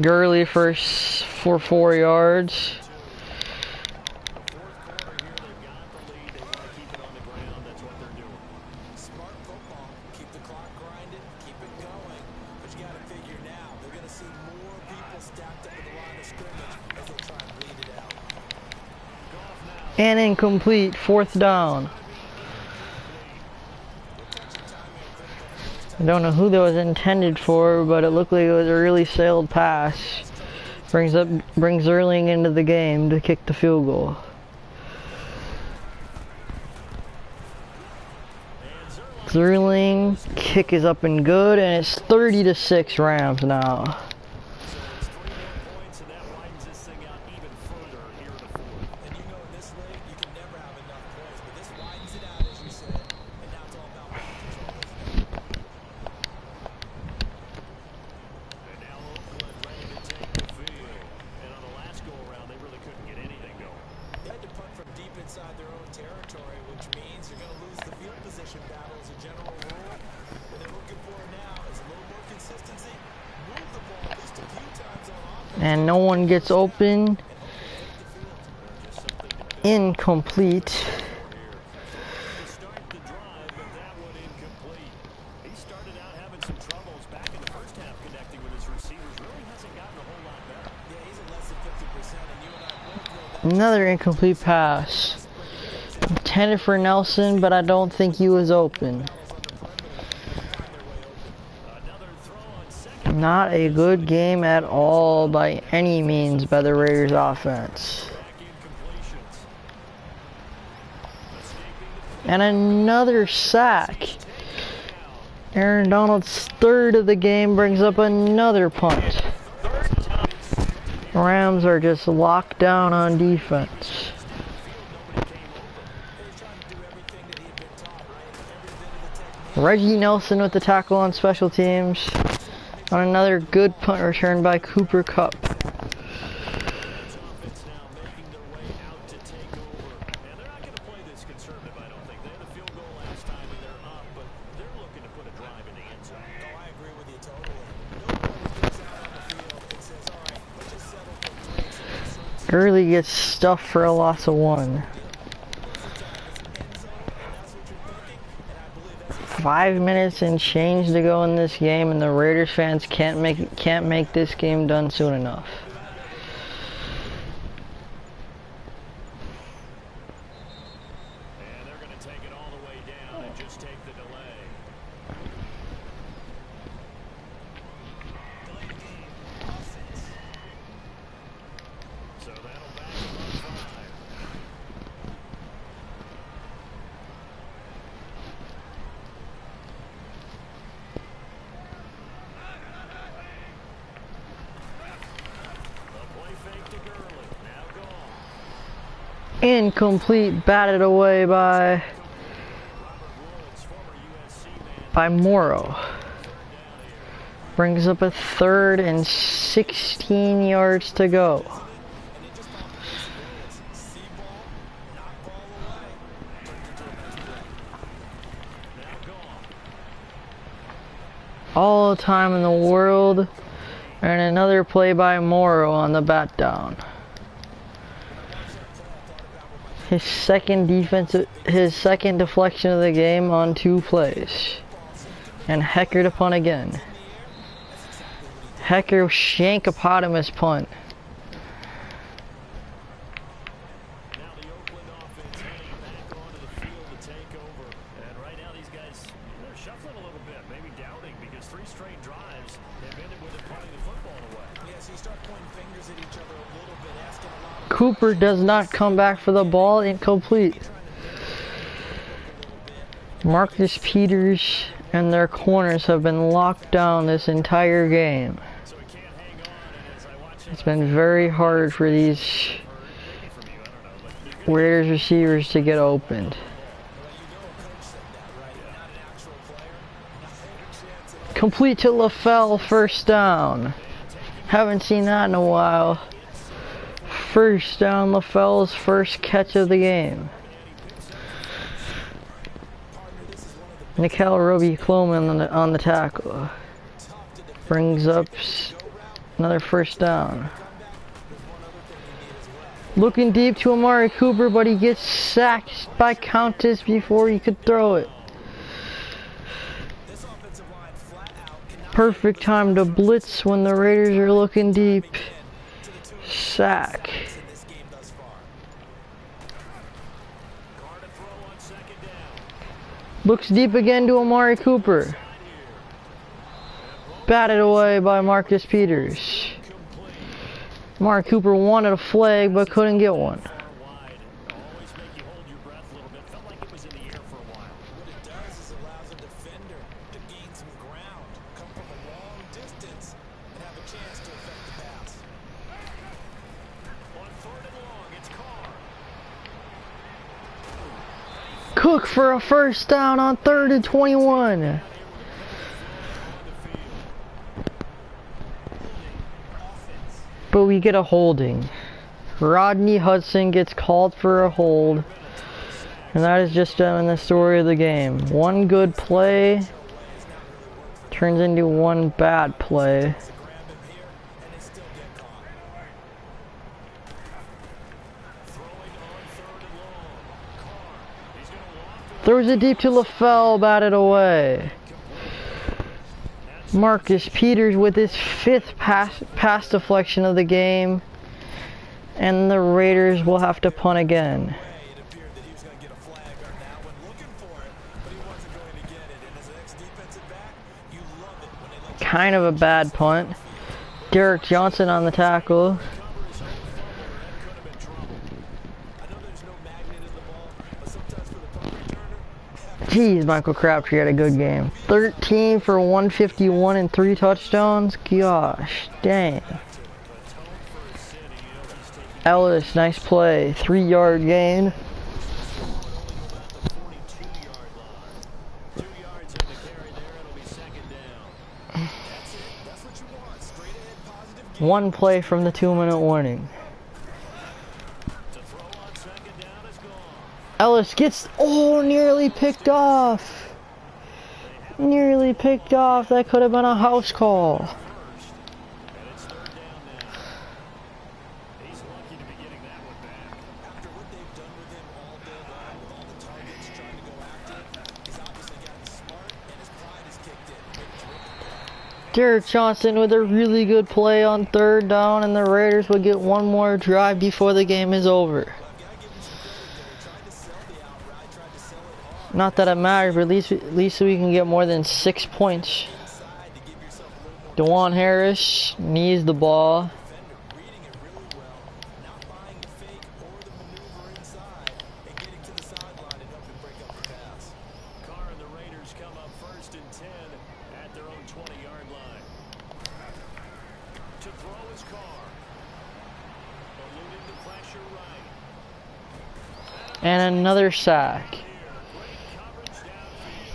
Gurley for 4 yards. And incomplete, 4th down. I don't know who that was intended for, but it looked like it was a really sailed pass. Brings Erling into the game to kick the field goal. Zerling kick is up and good, and it's 30-6 Rams now. And no one gets open. Incomplete. Another incomplete pass. Intended for Nelson, but I don't think he was open. Not a good game at all by any means by the Raiders offense. And another sack. Aaron Donald's 3rd of the game brings up another punt. Rams are just locked down on defense. Reggie Nelson with the tackle on special teams. On another good punt return by Cooper Kupp. Gurley gets stuffed for a loss of 1. 5 minutes and change to go in this game, and the Raiders fans can't make this game done soon enough. And they're going to take it all the way down and just take the delay. So that'll back them up 5. Incomplete, batted away by Morrow. Brings up a 3rd and 16 yards to go. All the time in the world And another play by Morrow on the bat down. His second deflection of the game on 2 plays. And Hecker to punt again. Hecker shankopotamus punt. Now the Oakland offense heading back onto the field to take over. And right now these guys, they're shuffling a little bit, maybe doubting, because 3 straight drives have ended with them punting the football away. Yeah, so you start pointing fingers at each other a little bit, asking a lot of Cooper does not come back for the ball, incomplete. Marcus Peters and their corners have been locked down this entire game. So he can't hang on, and as I watch It's been very hard for these Raiders receivers to get opened. Complete to LaFell, first down. Haven't seen that in a while. First down, LaFell's first catch of the game. Nikhil Roby-Cloman on the tackle. Brings up another first down. Looking deep to Amari Cooper, but he gets sacked by Countess before he could throw it. Perfect time to blitz when the Raiders are looking deep. Sack. Looks deep again to Amari Cooper. Batted away by Marcus Peters. Amari Cooper wanted a flag but couldn't get one. always make you hold your breath a little bit. Felt like it was in the air for a while. What it does is allows a defender to gain some ground, come from a long distance, and have a chance to affect the pass. On 3rd and long, it's Carr. Cook for a first down on 3rd and 21. But we get a holding. Rodney Hudson gets called for a hold. And that is just in the story of the game. One good play turns into one bad play. Throws it deep to LaFell, batted away. Marcus Peters with his 5th pass deflection of the game. And the Raiders will have to punt again. It appeared that he was going to get a flag on that one, looking for it, but he wasn't going to get it. And as an ex-defensive back, you love it when they let you Kind of a bad punt. Derek Johnson on the tackle. Jeez, Michael Crabtree had a good game. 13 for 151 and 3 touchdowns. Gosh, dang. Ellis, nice play. 3-yard gain. 2 yards on the carry there. It'll be 2nd down. That's what you want. Straight ahead, positive. One play from the 2-minute warning. To throw on 2nd down is gone. Ellis gets, nearly picked off. Nearly picked off. That could have been a house call. And it's 3rd down now. He's lucky to be getting that one back. After what they've done with him all day long, with all the targets trying to go after him, he's obviously gotten smart and his pride has kicked in. Made a terrific play. Derek Johnson with a really good play on 3rd down, and the Raiders will get one more drive before the game is over. I've got to give him some credit there. Tried to sell the outright, tried to sell it hard. Not that it matters, but at least we can get more than 6 points. Inside to give yourself a little more DeJuan Harris needs the ball. defender, reading it really well, not buying the fake or the maneuver inside, and getting to the sideline and helping break up the pass. Carr and the Raiders come up 1st and 10 at their own 20-yard line. To throw is Carr. Eluding the pressure right. And another sack. Great coverage downfield.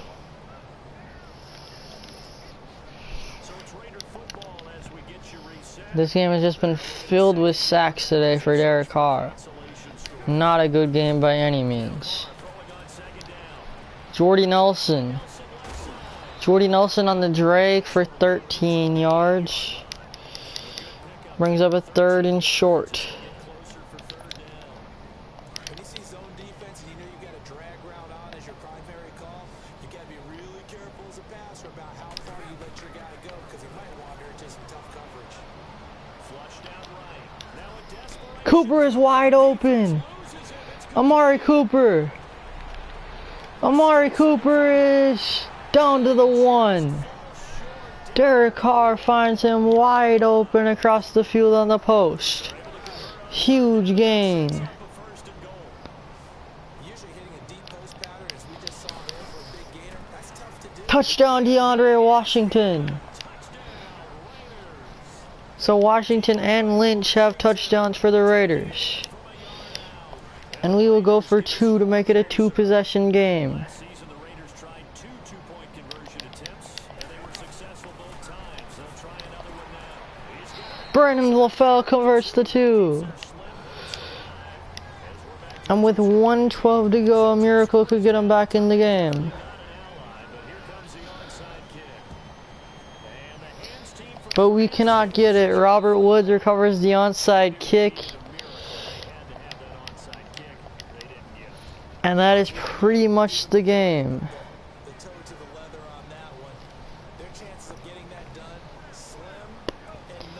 So it's Raider football as we get you reset. This game has just been filled with sacks today for Derek Carr. Isolation score. Not a good game by any means. Throwing on 2nd down. Jordy Nelson. Jordy Nelson on the drag for 13 yards. Brings up a 3rd and short. When you see zone defense and you know you got a drag route on as your primary call, you got to be really careful as a passer about how far you let your guy go because he might wander into some tough coverage. Flushed out right. Now a desperate Cooper is wide open. Amari Cooper. Amari Cooper is down to the 1. Derek Carr finds him wide open across the field on the post. Huge gain. Usually hitting a deep post pattern as we just saw there for a big gainer, that's tough to do. Touchdown DeAndre Washington. So Washington and Lynch have touchdowns for the Raiders. And we will go for 2 to make it a 2-possession game. season, the Raiders tried 2 two-point conversion attempts, and they were successful both times. They'll try another one now. He's got Brandon LaFell converts the 2. And with 1:12 to go, a miracle could get him back in the game. an ally, but here comes the onside kick. And the hands team for But we cannot get it. Robert Woods recovers the onside kick. had to have that onside kick. They didn't get it. And that is pretty much the game. The toe to the leather on that one. Their chances of getting that done, slim and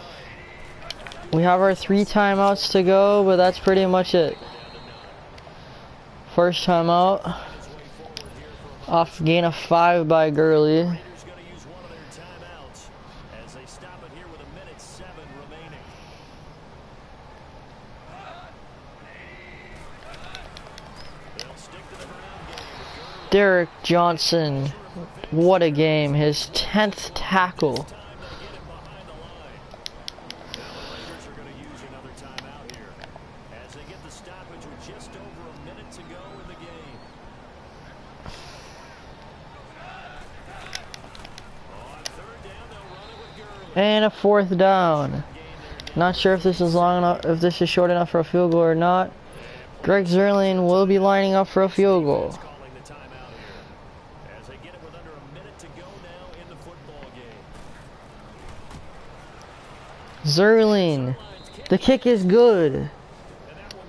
none. We have our 3 timeouts to go, but that's pretty much it. First timeout. Off gain of 5 by Gurley. Raiders going to use one of their timeouts as they stop it here with 1:07 remaining. They'll stick to the ground game with Gurley. Derek Johnson. What a game. His 10th tackle. Time to get him behind the line. The Raiders are going to use another timeout here as they get the stoppage with just over 1 minute to go in the game. On 3rd down, they'll run it with Gurley. And a 4th down. Not sure if this is long enough, if this is short enough for a field goal or not. Greg Zerling will be lining up for a field goal. Calling the timeout here as they get it with under 1 minute to go now in the football game. Zerling. The kick is good.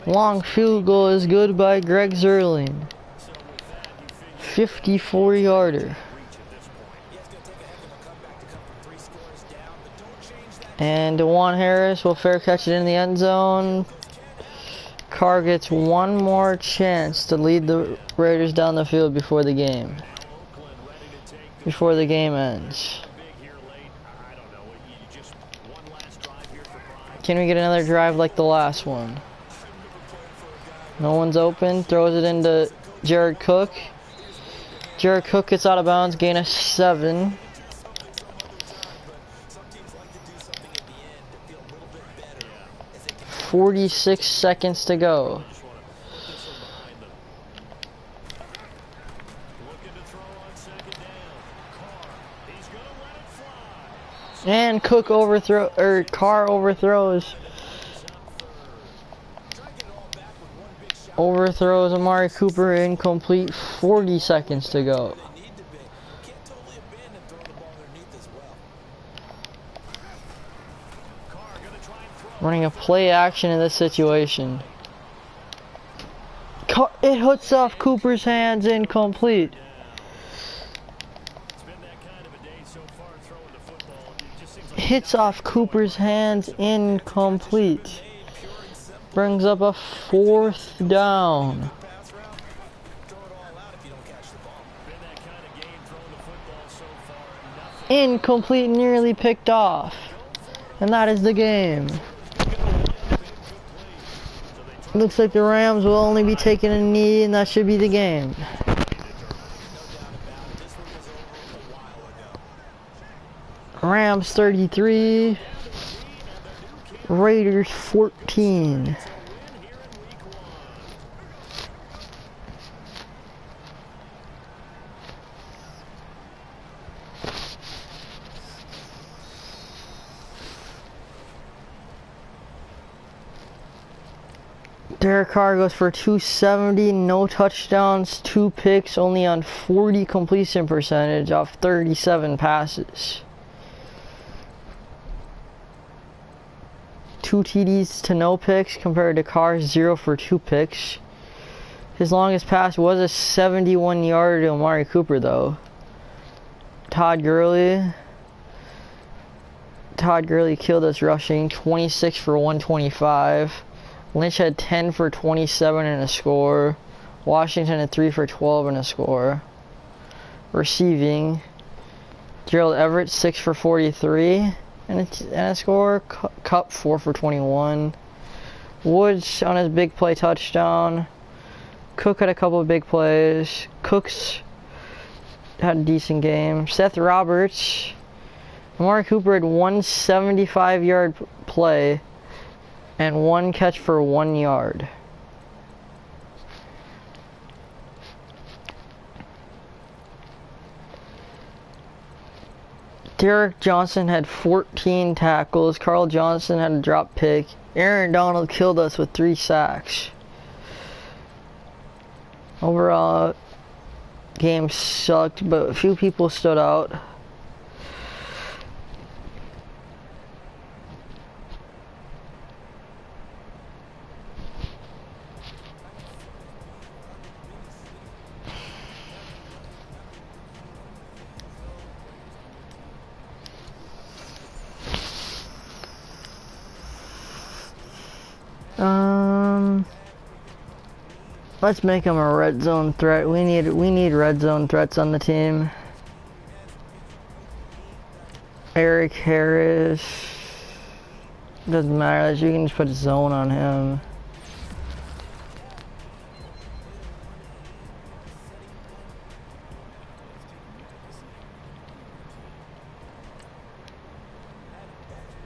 Long field goal is good by Greg Zerling. So with that, you figure 54-yarder. reach at this point. Yeah, it's going to take a heck of a comeback to come from 3 scores down, but don't change that. And DeJuan Harris will fair catch it in the end zone. Carr gets one more chance to lead the Raiders down the field before the game. Oakland ready to take Before the game ends. big here late. I don't know. You just one last drive here for pride. Can we get another drive like the last one? No one's open. Throws it into Jared Cook. Jared Cook gets out of bounds. Gain of 7. Some teams like to do something at the end to feel a little bit better as they can 46 seconds to go. Just want to put this one behind them. Looking to throw on 2nd down. Carr. He's going to let it fly. And Cook Carr overthrows. Overthrows Amari Cooper, incomplete. 40 seconds to go. they need to be. You can't totally abandon throwing the ball underneath as well. Carr going to try and throw. Running a play action in this situation. It hits off Cooper's hands, incomplete. It's been that kind of a day so far throwing the football. It just seems like Hits off Cooper's hands, incomplete. Brings up a 4th down. Pass route, throw it all out if you don't catch the ball. been that kind of game throwing the football so far. Nothing. Incomplete, nearly picked off. And that is the game. Looks like the Rams will only be taking a knee, and that should be the game. Rams 33, Raiders 14. Derek Carr goes for 270, no touchdowns, 2 picks, only on 40 completion percentage off 37 passes. 2 TDs to no picks compared to Carr's 0 for 2 picks. His longest pass was a 71-yarder to Amari Cooper, though. Todd Gurley killed us rushing, 26 for 125. Lynch had 10 for 27 and a score. Washington had 3 for 12 and a score. Receiving, Gerald Everett 6 for 43 and a score. Cup 4 for 21. Woods on his big play touchdown. Cook had a couple of big plays. Cooks had a decent game. Seth Roberts. Amari Cooper had 1 75-yard play and 1 catch for 1 yard. Derek Johnson had 14 tackles. Carl Johnson had a drop pick. Aaron Donald killed us with 3 sacks. Overall, game sucked, but a few people stood out. Let's make him a red zone threat. We need red zone threats on the team. Eric Harris. Doesn't matter. You can just put a zone on him.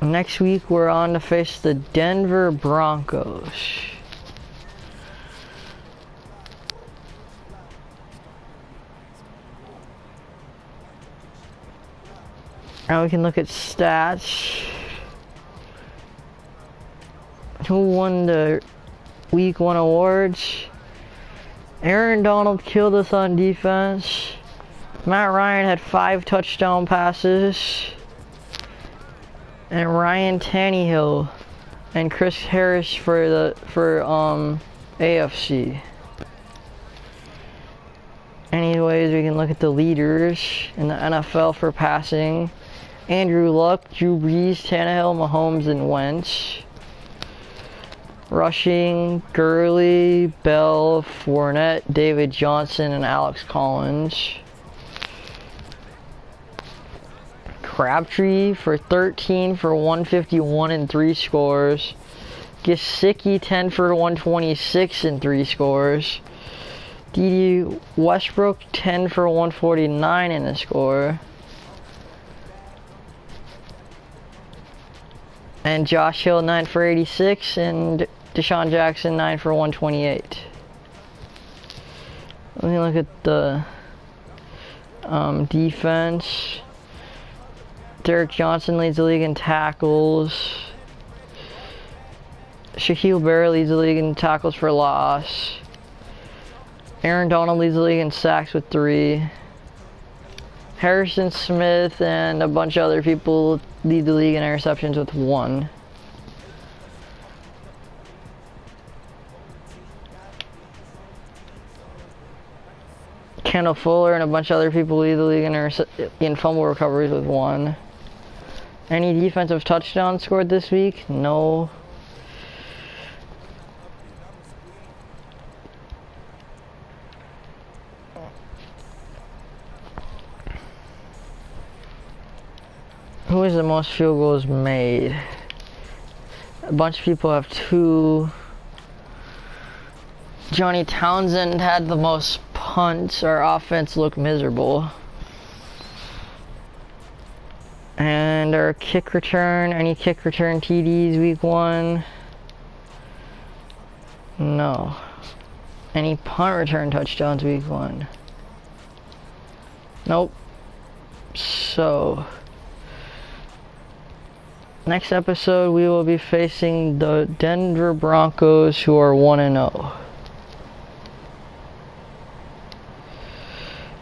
Next week we're on to face the Denver Broncos. Now we can look at stats. Who won the Week 1 awards? Aaron Donald killed us on defense. Matt Ryan had 5 touchdown passes. And Ryan Tannehill and Chris Harris for AFC. Anyways, we can look at the leaders in the NFL for passing. Andrew Luck, Drew Brees, Tannehill, Mahomes, and Wentz. Rushing, Gurley, Bell, Fournette, David Johnson, and Alex Collins. Crabtree for 13 for 151 and 3 scores. Gesicki 10 for 126 and 3 scores. D.D. Westbrook 10 for 149 and a score. And Josh Hill 9 for 86 and Deshaun Jackson 9 for 128. Let me look at the defense. Derek Johnson leads the league in tackles. Shaquille Barrett leads the league in tackles for loss. Aaron Donald leads the league in sacks with 3. Harrison Smith and a bunch of other people lead the league in interceptions with 1. Kendall Fuller and a bunch of other people lead the league in fumble recoveries with 1. Any defensive touchdowns scored this week? No. Who is the most field goals made? A bunch of people have 2. Johnny Townsend had the most punts. Our offense looked miserable. And our kick return, any kick return TDs week 1? No. Any punt return touchdowns week 1? Nope. So next episode we will be facing the Denver Broncos, who are 1-0.